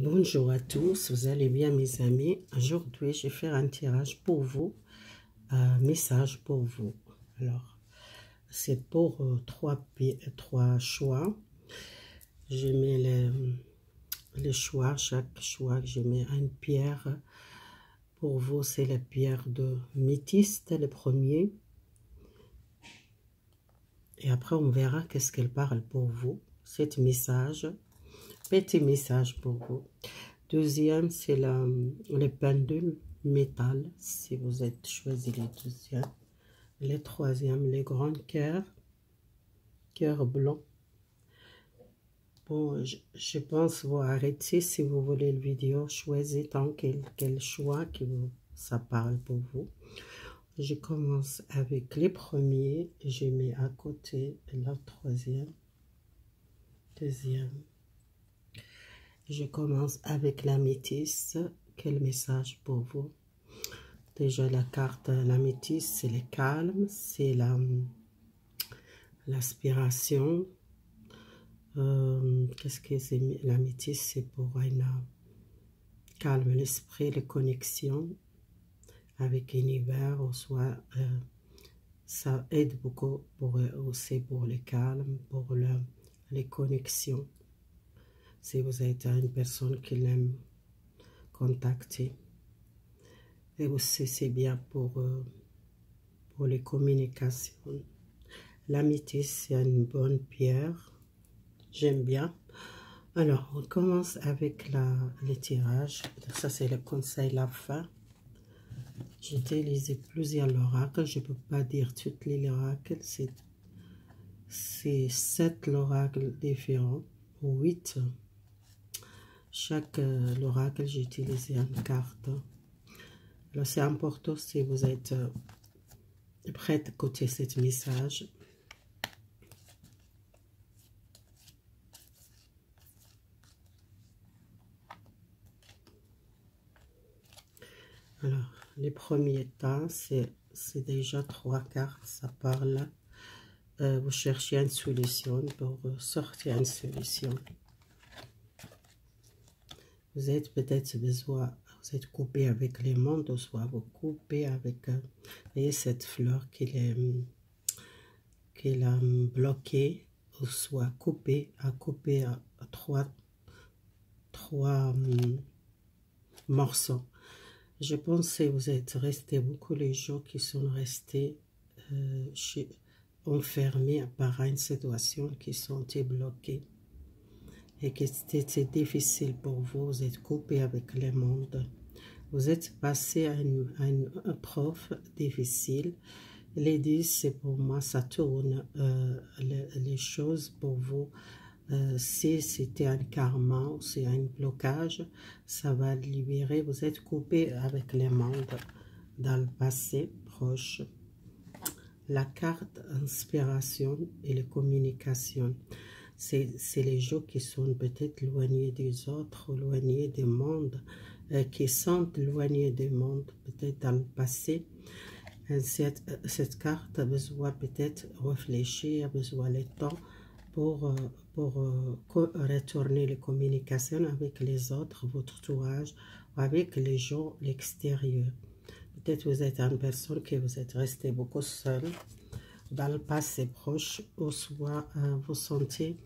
Bonjour à tous, vous allez bien mes amis? Aujourd'hui, je vais faire un tirage pour vous, un message pour vous. Alors, c'est pour trois choix. Je mets les choix, chaque choix, je mets une pierre. Pour vous, c'est la pierre de métiste, le premier. Et après, on verra qu'est-ce qu'elle parle pour vous. C'est message, petit message pour vous. Deuxième, c'est le pendule métal, si vous êtes choisi les deuxièmes. Les troisièmes, les grands cœurs blancs. Bon, je pense vous arrêter si vous voulez le vidéo. Choisissez tant quel choix que ça parle pour vous. Je commence avec les premiers. Je mets à côté la troisième, deuxième. Je commence avec la métisse. Quel message pour vous? Déjà la carte, la métisse, c'est le calme, c'est l'aspiration. Qu'est-ce que c'est la métisse? C'est pour un calme l'esprit, les connexions avec l'univers, ou soit ça aide beaucoup aussi pour le calme, pour les connexions. Si vous êtes une personne qui l'aime contacter. Et aussi c'est bien pour les communications. La métisse, c'est une bonne pierre. J'aime bien. Alors, on commence avec le tirage. Ça, c'est le conseil, la fin. J'ai utilisé plusieurs oracles. Je ne peux pas dire toutes les oracles. C'est 7 oracles différents, ou 8. Chaque oracle, j'ai utilisé une carte. Alors, c'est important si vous êtes prêt à écouter ce message. Alors, les premiers temps, c'est déjà 3 cartes, ça parle. Vous cherchez une solution pour sortir une solution. Vous êtes peut-être besoin, vous êtes coupé avec les mondes, ou soit vous coupez avec, voyez cette fleur qui l'a bloqué, ou soit coupé à trois morceaux. Je pense que vous êtes restés, beaucoup les gens qui sont restés enfermés par une situation qui sont bloqués et que c'était difficile pour vous. Vous êtes coupé avec le monde. Vous êtes passé à une épreuve difficile. Les 10, c'est pour moi, ça tourne les choses pour vous. Si c'était un karma ou c'est un blocage, ça va libérer. Vous êtes coupé avec le monde dans le passé proche. La carte inspiration et les communications, c'est les gens qui sont peut-être éloignés des autres, éloignés du monde, qui sont éloignés du monde, peut-être dans le passé. Cette carte a besoin peut-être réfléchir, a besoin de temps pour retourner les communications avec les autres, votre entourage, avec les gens l'extérieur. Peut-être vous êtes une personne qui vous êtes resté beaucoup seul dans le passé proche, ou soit vous sentez,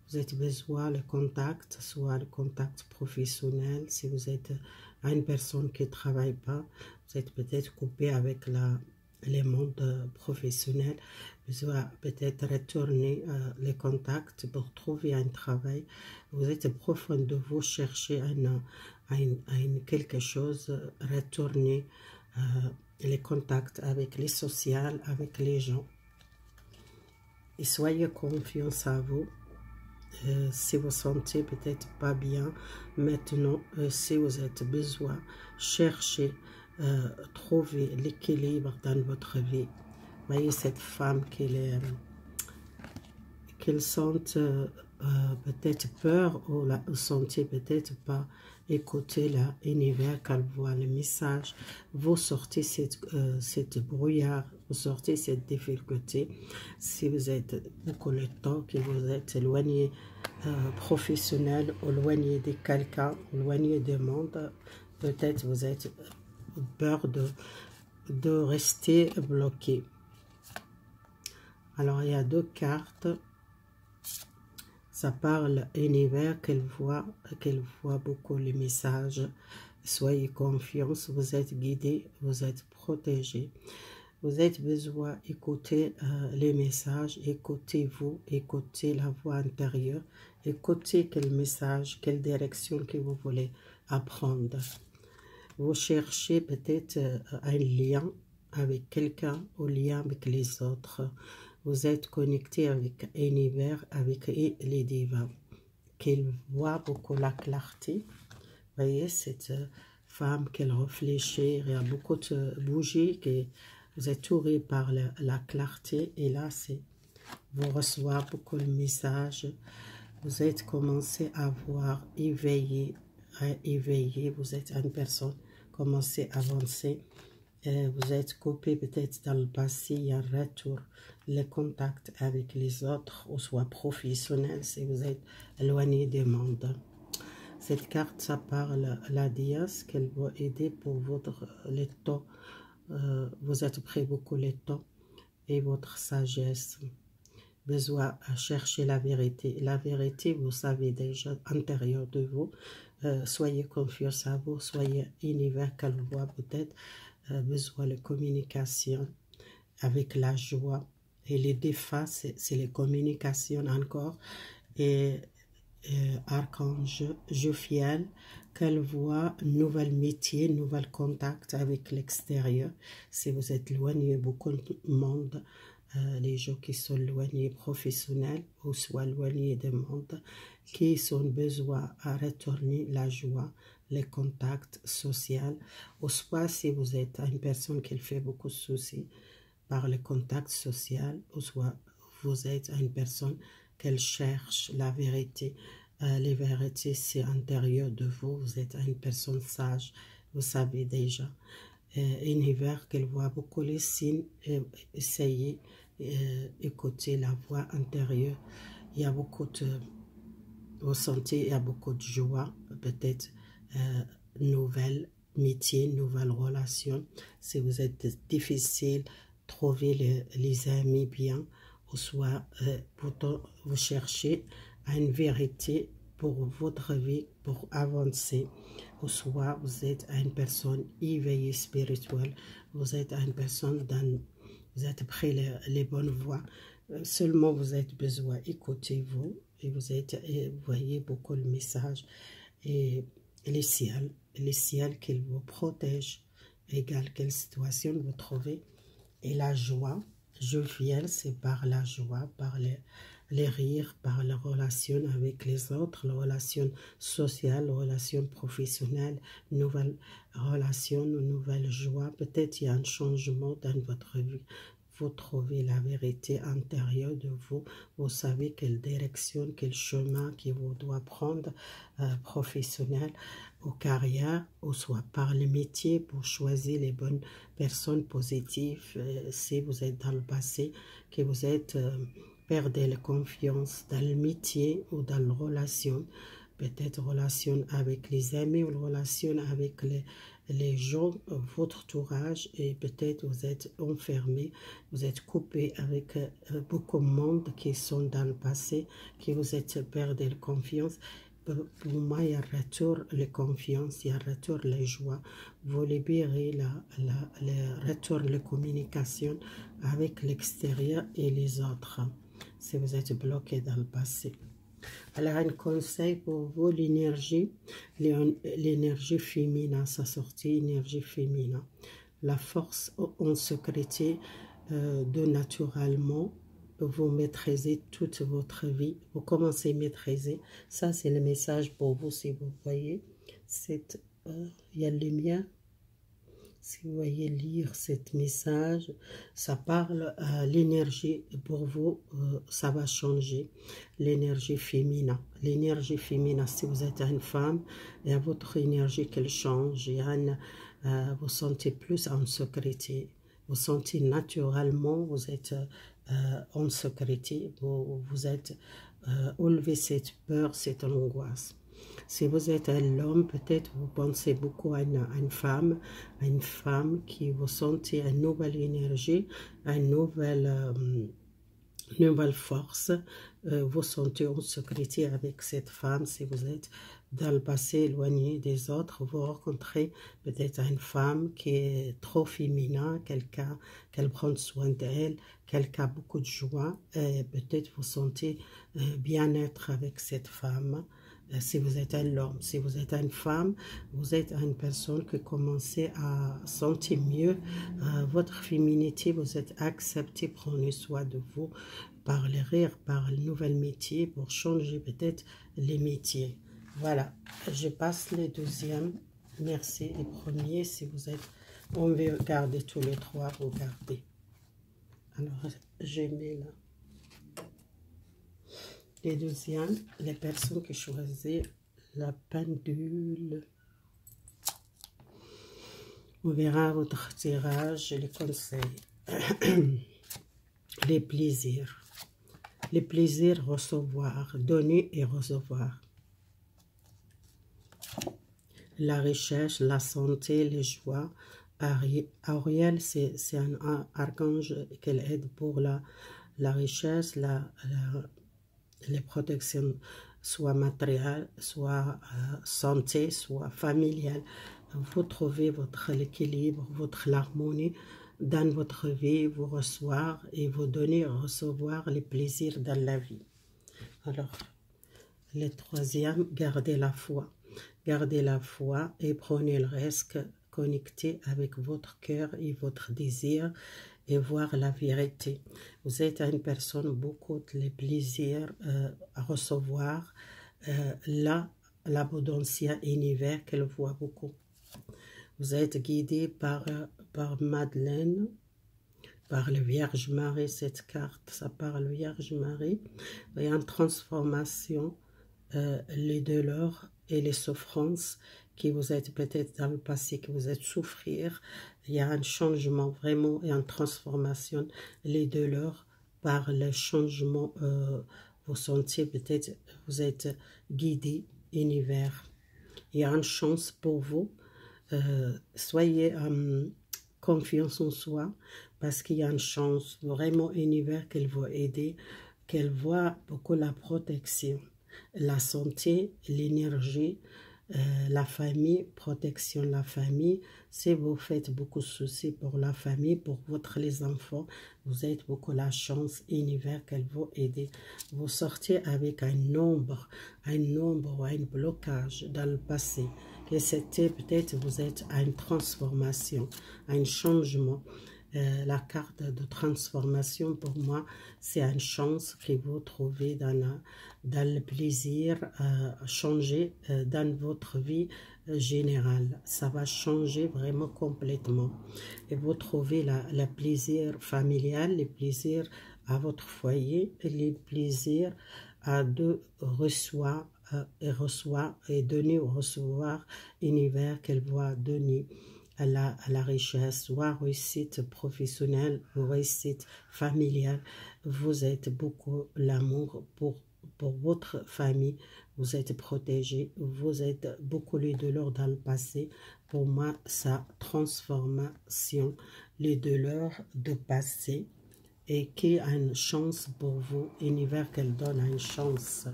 vous avez besoin de contact, soit le contact professionnel. Si vous êtes une personne qui ne travaille pas, vous êtes peut-être coupé avec les mondes professionnels. Vous devez peut-être retourner les contacts pour trouver un travail. Vous êtes profond de vous chercher quelque chose, retourner les contacts avec les sociales, avec les gens. Et soyez confiance à vous. Si vous sentez peut-être pas bien maintenant, si vous avez besoin, cherchez, trouver l'équilibre dans votre vie. Voyez cette femme qu'elle sent peut-être peur ou la sentez peut-être pas écouter l'univers quand vous voit le message. Vous sortez cette brouillard, vous sortez cette difficulté. Si vous êtes beaucoup le temps que vous êtes éloigné professionnel, éloigné de quelqu'un, éloigné du monde, peut-être vous êtes peur de rester bloqué. Alors il y a deux cartes. Ça parle univers qu'elle voit beaucoup les messages. Soyez confiance, vous êtes guidé, vous êtes protégé. Vous avez besoin d'écouter les messages, écoutez-vous, écoutez la voix intérieure, écoutez quel message, quelle direction que vous voulez apprendre. Vous cherchez peut-être un lien avec quelqu'un ou lien avec les autres. Vous êtes connecté avec l'univers, avec les divins, qu'elle voit beaucoup la clarté. Vous voyez, cette femme qu'elle réfléchit, il y a beaucoup de bougies, que vous êtes touré par la clarté, et là, vous recevez beaucoup de messages. Vous êtes commencé à voir, éveillé, vous êtes une personne, commencez à avancer. Vous êtes coupé peut-être dans le passé, il y a un retour, le contact avec les autres, ou soit professionnel, si vous êtes éloigné du monde. Cette carte, ça parle la déesse, qu'elle va aider pour le temps. Vous êtes pris beaucoup le temps et votre sagesse. Besoin à chercher la vérité. La vérité, vous savez déjà, intérieur de vous. Soyez confiants à vous, soyez univers qu'elle voit peut-être. Besoin de communication avec la joie. Et les défis, c'est les communications encore. Et archange Jophiel, qu'elle voit nouvel métier, nouvel contact avec l'extérieur. Si vous êtes éloigné, beaucoup de monde, les gens qui sont éloignés professionnels ou soit éloignés du monde, qui ont besoin à retourner la joie, les contacts sociaux, ou soit si vous êtes une personne qui fait beaucoup de soucis par le contact social, ou soit vous êtes une personne qu'elle cherche la vérité. Les vérités, c'est intérieur de vous. Vous êtes une personne sage, vous savez déjà. Univers qu'elle voit beaucoup les signes, essayez, écoutez la voix intérieure. Il y a beaucoup de ressenti, il y a beaucoup de joie, peut-être nouvelles métiers, nouvelles relations. Si vous êtes difficile, trouvez les amis bien, ou soit vous cherchez une vérité pour votre vie, pour avancer, ou soit vous êtes une personne éveillée spirituelle, vous êtes une personne vous êtes pris les bonnes voies. Seulement vous avez besoin, écoutez-vous, et vous voyez beaucoup de messages, et les ciels qu'ils vous protègent, égale quelle situation vous trouvez, et la joie, jovial, c'est par la joie, par les rires, par la relation avec les autres, la relation sociale, la relation professionnelle, nouvelle relation, nouvelle joie. Peut-être il y a un changement dans votre vie. Vous trouvez la vérité intérieure de vous. Vous savez quelle direction, quel chemin que vous doit prendre professionnel ou carrière, ou soit par le métier pour choisir les bonnes personnes positives. Si vous êtes dans le passé, que vous êtes perdez la confiance dans le métier ou dans la relation, peut-être relation avec les amis ou relation avec les gens, votre entourage, et peut-être vous êtes enfermé, vous êtes coupé avec beaucoup de monde qui sont dans le passé, que vous êtes perdu la confiance. Pour moi, il y a retour la confiance, il y a retour la joie. Vous libérez le retour la communication avec l'extérieur et les autres, si vous êtes bloqué dans le passé. Alors, un conseil pour vous, l'énergie féminine, sa sortie, énergie féminine. La force en sécurité de naturellement, vous maîtrisez toute votre vie, vous commencez à maîtriser. Ça, c'est le message pour vous, si vous voyez. Il y a la lumière, Si vous voyez lire ce message, ça parle à l'énergie pour vous, ça va changer. L'énergie féminine. L'énergie féminine, si vous êtes une femme, il y a votre énergie qu'elle change. Vous sentez plus en sécurité. Vous sentez naturellement, vous êtes en sécurité. Vous êtes enlevé cette peur, cette angoisse. Si vous êtes un homme, peut-être vous pensez beaucoup à une femme qui vous sentez une nouvelle énergie, une nouvelle force. Vous sentez en sécurité avec cette femme. Si vous êtes dans le passé éloigné des autres, vous rencontrez peut-être une femme qui est trop féminin, quelqu'un qu'elle prend soin d'elle, quelqu'un a beaucoup de joie. Peut-être vous sentez bien-être avec cette femme. Si vous êtes un homme, si vous êtes une femme, vous êtes une personne qui commence à sentir mieux votre féminité, vous êtes accepté, prenez soin de vous par les rires, par le nouvel métier, pour changer peut-être les métiers. Voilà, je passe les deuxièmes. Merci. Les premiers, si vous êtes, on veut garder tous les trois, vous gardez. Alors, je mets là. Les deuxièmes, les personnes qui choisissent la pendule. On verra votre tirage, les conseils. Les plaisirs. Les plaisirs, recevoir, donner et recevoir. La richesse, la santé, les joies. Ariel, c'est un archange qui aide pour la richesse, les protections, soit matérielles, soit santé, soit familiale. Vous trouvez votre équilibre, votre harmonie dans votre vie, vous recevoir et vous donner, recevoir les plaisirs dans la vie. Alors, le troisième, gardez la foi. Gardez la foi et prenez le risque, connectez avec votre cœur et votre désir et voir la vérité. Vous êtes une personne, beaucoup de plaisirs à recevoir. L'abondance univers qu'elle voit beaucoup. Vous êtes guidé par Madeleine, par le Vierge Marie. Cette carte, ça parle Vierge Marie. Il y a une transformation, les douleurs et les souffrances qui vous êtes peut-être dans le passé, que vous êtes souffrir. Il y a un changement vraiment et une transformation, les douleurs par le changement. Vous sentez peut-être, vous êtes guidé, univers. Il y a une chance pour vous. Soyez confiance en soi, parce qu'il y a une chance, vraiment univers qu'elle va aider, qu'elle voit beaucoup la protection, la santé, l'énergie, la famille, protection de la famille. Si vous faites beaucoup de soucis pour la famille, pour les enfants, vous avez beaucoup la chance, univers qu'elle va aider. Vous sortez avec un nombre ou un blocage dans le passé. Et c'était peut-être vous êtes à une transformation, à un changement. La carte de transformation, pour moi, c'est une chance que vous trouvez dans le plaisir, changer dans votre vie générale. Ça va changer vraiment complètement. Et vous trouvez le plaisir familial, le plaisir à votre foyer, les plaisirs à de reçoit et donner ou recevoir univers qu'elle va donner à la richesse, soit réussite professionnelle ou réussite familiale. Vous êtes beaucoup l'amour pour votre famille, vous êtes protégé, vous êtes beaucoup les douleurs dans le passé. Pour moi, sa transformation, les douleurs de passé, et qui a une chance pour vous, univers qu'elle donne une chance.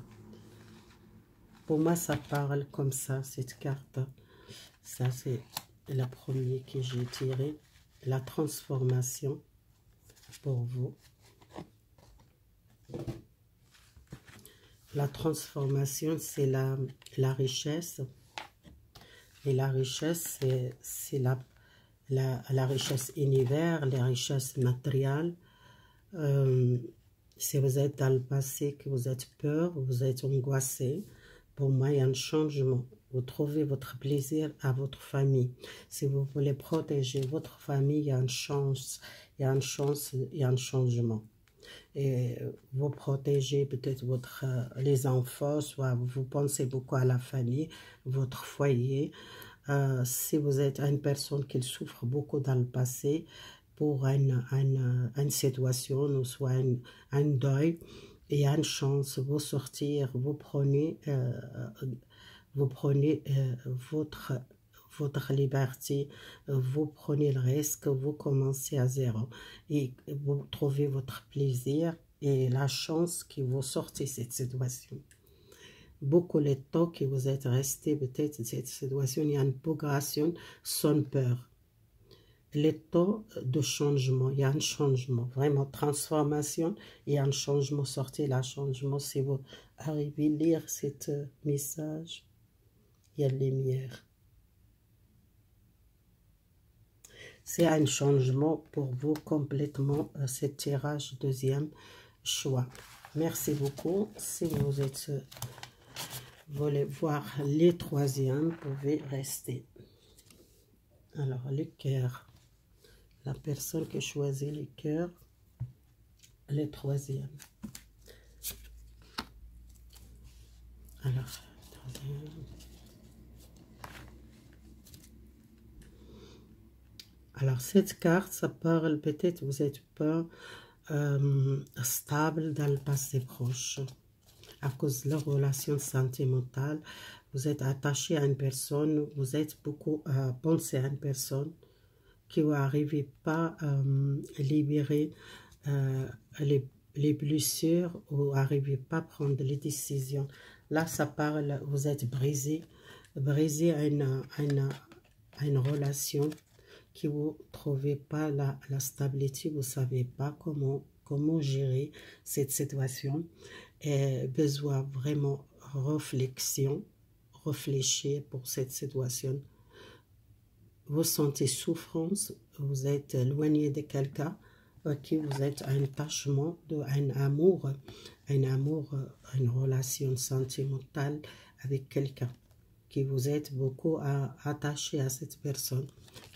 Pour moi, ça parle comme ça, cette carte. Ça, c'est la première que j'ai tirée. La transformation pour vous. La transformation, c'est la richesse. Et la richesse, c'est la richesse univers, la richesse matérielle. Si vous êtes dans le passé, que vous êtes peur, vous êtes angoissé, pour moi, il y a un changement. Vous trouvez votre plaisir à votre famille. Si vous voulez protéger votre famille, il y a une chance, il y a une chance, il y a un changement. Et vous protégez peut-être les enfants, soit vous pensez beaucoup à la famille, votre foyer. Si vous êtes une personne qui souffre beaucoup dans le passé pour une situation ou soit un deuil, il y a une chance, vous sortir, vous prenez votre liberté, vous prenez le risque, vous commencez à zéro et vous trouvez votre plaisir et la chance que vous sortez de cette situation. Beaucoup de temps que vous êtes resté peut-être dans cette situation, il y a une progression sans peur. Le temps de changement, il y a un changement, vraiment transformation, il y a un changement, sortez le changement. Si vous arrivez à lire ce message, il y a les lumières. C'est un changement pour vous complètement, ce tirage deuxième choix. Merci beaucoup. Si vous voulez voir les troisièmes, vous pouvez rester. Alors, le cœur. La personne qui choisit le cœur, le troisième. Alors, troisième. Alors, cette carte, ça parle peut-être vous n'êtes pas stable dans le passé proche. À cause de la relation sentimentale, vous êtes attaché à une personne, vous êtes beaucoup pensé à une personne qui vous n'arrivez pas à libérer les blessures ou n'arrivez pas à prendre les décisions. Là, ça parle, vous êtes brisé à une relation qui vous ne trouvez pas la stabilité, vous ne savez pas comment gérer cette situation. Et besoin vraiment réfléchir pour cette situation. Vous sentez souffrance, vous êtes éloigné de quelqu'un, qui vous êtes un attachement, un amour, une relation sentimentale avec quelqu'un, qui vous êtes beaucoup attaché à cette personne,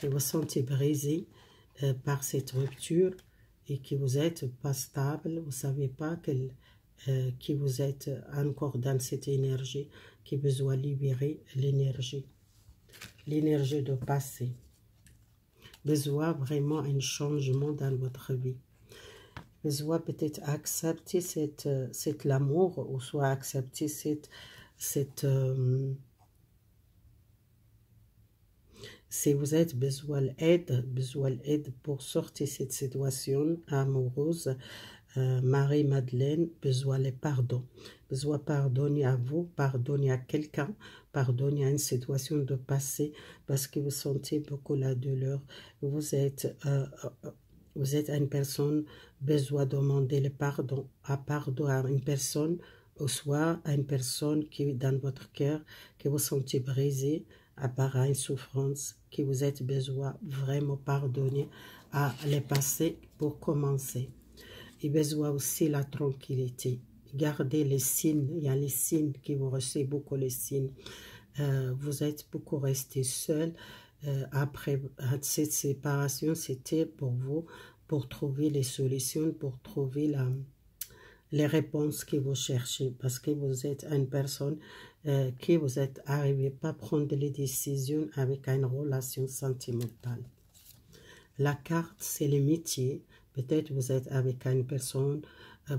et vous sentez brisé par cette rupture, et que vous n'êtes pas stable, vous ne savez pas que vous êtes encore dans cette énergie, qui besoin libérer l'énergie de passé. Besoin vraiment un changement dans votre vie. Besoin peut-être accepter cet l'amour, ou soit accepter si vous êtes besoin d'aide pour sortir de cette situation amoureuse, Marie-Madeleine, besoin de pardon. Besoin pardonner à vous, pardonner à quelqu'un, pardonner à une situation de passé, parce que vous sentez beaucoup la douleur. Vous êtes une personne, besoin de demander le pardon à une personne, ou soit à une personne qui est dans votre cœur, que vous sentez brisé, à part une souffrance, que vous êtes besoin vraiment pardonner à le passé pour commencer. Et besoin aussi la tranquillité. Gardez les signes, il y a les signes qui vous recevez beaucoup les signes. Vous êtes beaucoup resté seul. Après cette séparation, c'était pour vous, pour trouver les solutions, pour trouver les réponses que vous cherchez, parce que vous êtes une personne qui vous êtes arrivé pas à prendre les décisions avec une relation sentimentale. La carte, c'est le métier. Peut-être vous êtes avec une personne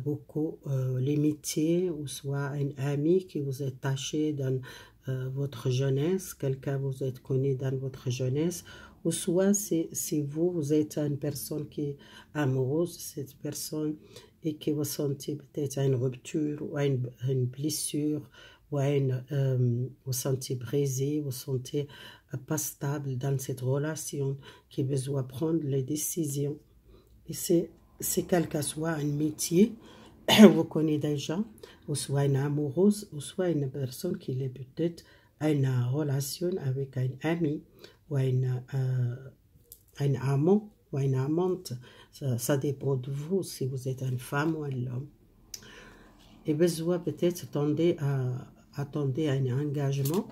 beaucoup limitée, ou soit un ami qui vous est attaché dans votre jeunesse, quelqu'un vous êtes connu dans votre jeunesse, ou soit si vous êtes une personne qui est amoureuse de cette personne et que vous sentez peut-être une rupture ou une blessure, ou vous sentez brisé, vous sentez pas stable dans cette relation, qui besoin prendre les décisions. Et c'est quel que soit un métier, vous connaissez déjà, ou soit une amoureuse, ou soit une personne qui est peut-être une relation avec un ami, ou un amant, ou une amante. Ça dépend de vous, si vous êtes une femme ou un homme. Et besoin peut-être tendez à attendez un engagement.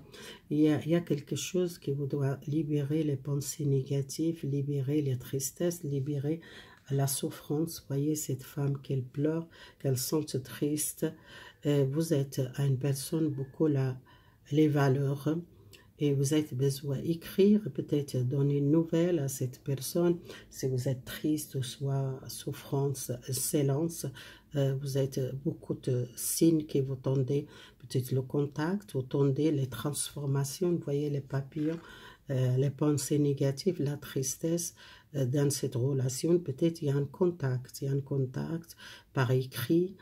Il y a quelque chose qui vous doit libérer les pensées négatives, libérer les tristesses, libérer la souffrance. Voyez cette femme qu'elle pleure, qu'elle sente triste. Vous êtes une personne beaucoup les valeurs. Et vous avez besoin d'écrire, peut-être donner une nouvelle à cette personne. Si vous êtes triste ou soit souffrance, silence, vous avez beaucoup de signes qui vous tendez, peut-être le contact, vous tendez les transformations, vous voyez les papillons, les pensées négatives, la tristesse dans cette relation. Peut-être il y a un contact par écrit,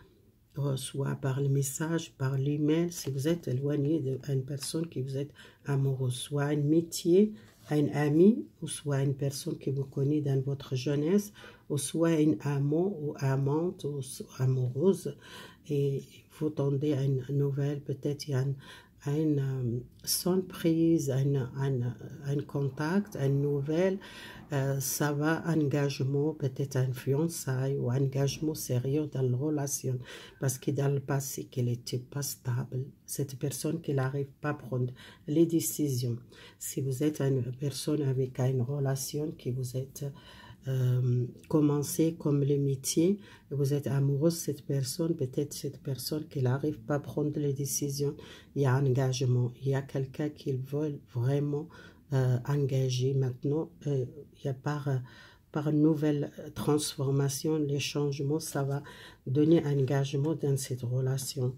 soit par le message, par l'email, si vous êtes éloigné d'une personne qui vous êtes amoureux, soit un métier, un ami, ou soit une personne qui vous connaît dans votre jeunesse, ou soit une amant ou amante ou amoureuse, et vous tendez à une nouvelle, peut-être il y a une surprise, un contact, une nouvelle, ça va, engagement, peut-être un fiançailles ou engagement sérieux dans la relation, parce que dans le passé, qu'elle n'était pas stable, cette personne qui n'arrive pas à prendre les décisions. Si vous êtes une personne avec une relation qui vous êtes commencé comme le métier, vous êtes amoureux de cette personne, peut-être cette personne qui n'arrive pas à prendre les décisions, il y a un engagement, il y a quelqu'un qui veut vraiment engager maintenant, il y a par une nouvelle transformation, les changements, ça va donner un engagement dans cette relation.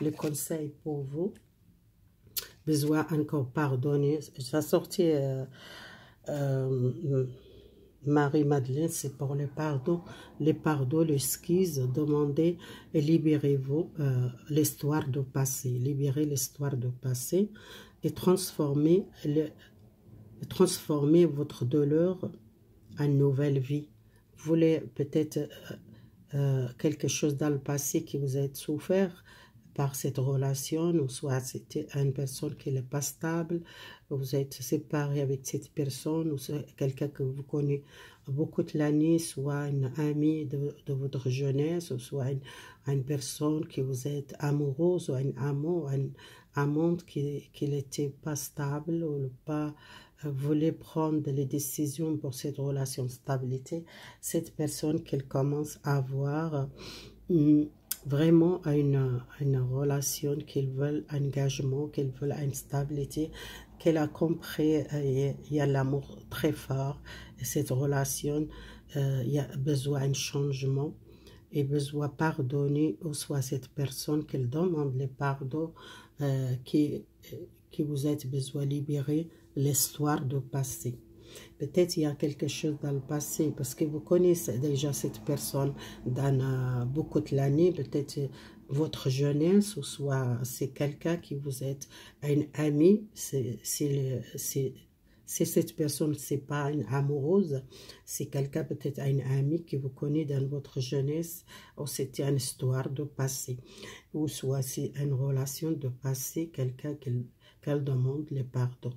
Le conseil pour vous, besoin encore pardonner, ça sortit Marie-Madeleine, c'est pour le pardon, l'esquisse, demandez et libérez-vous l'histoire du passé, libérez l'histoire du passé et transformez votre douleur en nouvelle vie. Vous voulez peut-être quelque chose dans le passé qui vous a souffert par cette relation, ou soit c'était une personne qui n'est pas stable, vous êtes séparé avec cette personne, ou c'est quelqu'un que vous connaissez beaucoup de l'année, soit une amie de votre jeunesse, ou soit une personne qui vous êtes amoureuse, ou un amant, une amante qui n'était pas stable, ou pas voulait prendre les décisions pour cette relation de stabilité. Cette personne qu'elle commence à avoir vraiment une relation, qu'elle veut un engagement, qu'elle veut une stabilité, qu'elle a compris, il y a l'amour très fort, et cette relation, il y a besoin d'un changement, et besoin de pardonner, ou soit cette personne qu'elle demande le pardon, qui vous êtes besoin de libérer l'histoire du passé. Peut-être il y a quelque chose dans le passé, parce que vous connaissez déjà cette personne dans beaucoup de l'année, peut-être votre jeunesse, ou soit c'est quelqu'un qui vous est un ami, c'est cette personne, c'est pas une amoureuse, c'est quelqu'un peut-être un ami qui vous connaît dans votre jeunesse, ou c'était une histoire de passé, ou soit c'est une relation de passé, quelqu'un qu'elle demande le pardon,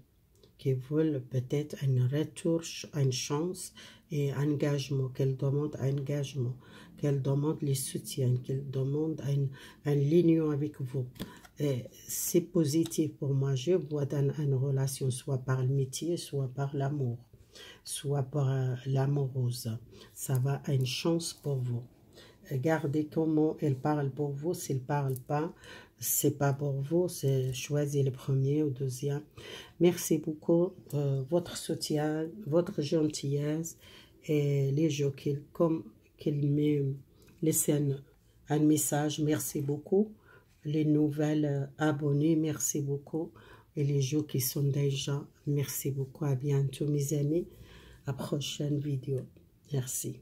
qui veulent peut-être un retour, une chance et un engagement, qu'elle demande un engagement, qu'elle demande les soutiens, qu'elle demande un ligne avec vous. C'est positif pour moi. Je vois dans une relation, soit par le métier, soit par l'amour, soit par l'amoureuse. Ça va une chance pour vous. Regardez comment elle parle pour vous. S'il ne parle pas, c'est pas pour vous. C'est choisir le premier ou deuxième. Merci beaucoup. Votre soutien, votre gentillesse et les gens qu'il me laissent un message. Merci beaucoup. Les nouvelles abonnés, merci beaucoup. Et les gens qui sont déjà, merci beaucoup. À bientôt mes amis. À prochaine vidéo. Merci.